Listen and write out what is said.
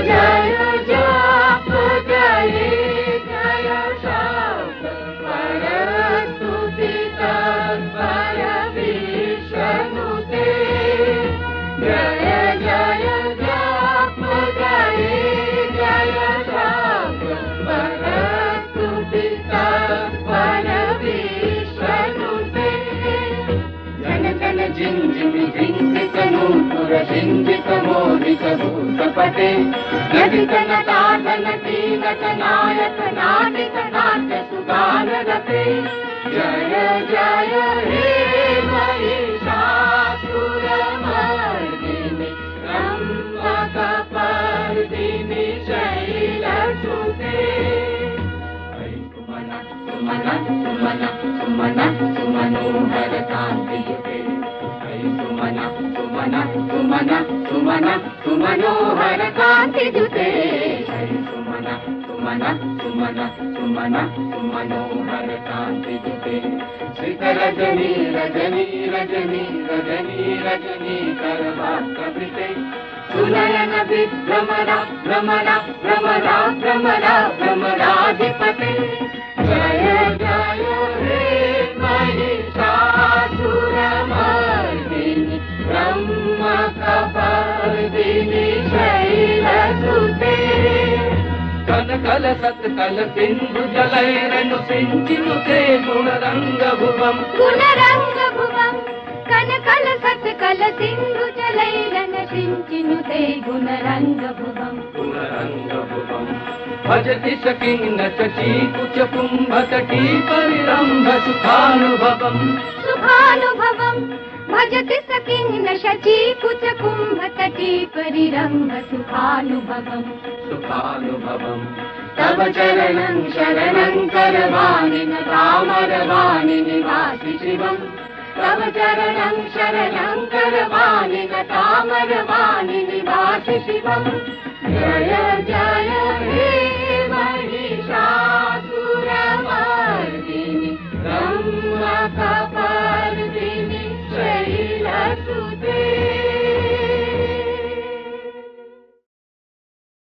जय जप जय जय शब्द परस्तुति तत्पर विष्णुते जय जय जप जय जय शब्द परस्तुति तत्पर विष्णुते जन जन जिन जिन जिंकित नूपुर सिंहित मोहित भूतपते नटितन ताडन कीनक नायक नाटिक नाट्य सुगान रते जय जय हे महिषासुरमर्दिनि रम्भकपर्दिनि शैलसुते सुमन सुमन सुमन सुमन सुमनोहर कान्तियुते सुमन सुमन सुमन सुमन सुमनोहर कान्तियुते सुमन सुमन सुमन सुमन सुमनोहर कान्तियुते श्रीकरजनी रजनी रजनी रजनी रजनी करवाक्कृते सुनयन विभ्रमरा भ्रमरा भ्रमरा भ्रमरा भ्रमराधिपते जय जय हे महिषासुरमर्दिनि रम्भकपर्दिनि शैलसुते कनकल सत्कल सिंधु जलैरनु सिंचिनुते गुणरंगभुवम् कनकल सत्कल सिंधु जलैरन सिंचिनुते गुणरंगभुवम् भजति सकिन्न चीकुच कुंभतटी परिरंभ सुखानुभवम् भजति सकिन्न शचीकुच कुंभतटी परिरंभ सुखानुभवम् तव चरणं शरणं करवाणि तामरवाणि निवासि शिवम् तव चरणं शरणं करवाणि तामरवाणि निवासि शिवम् जय जय हे महिषासुरमर्दिनि रम्भकपर्दिनि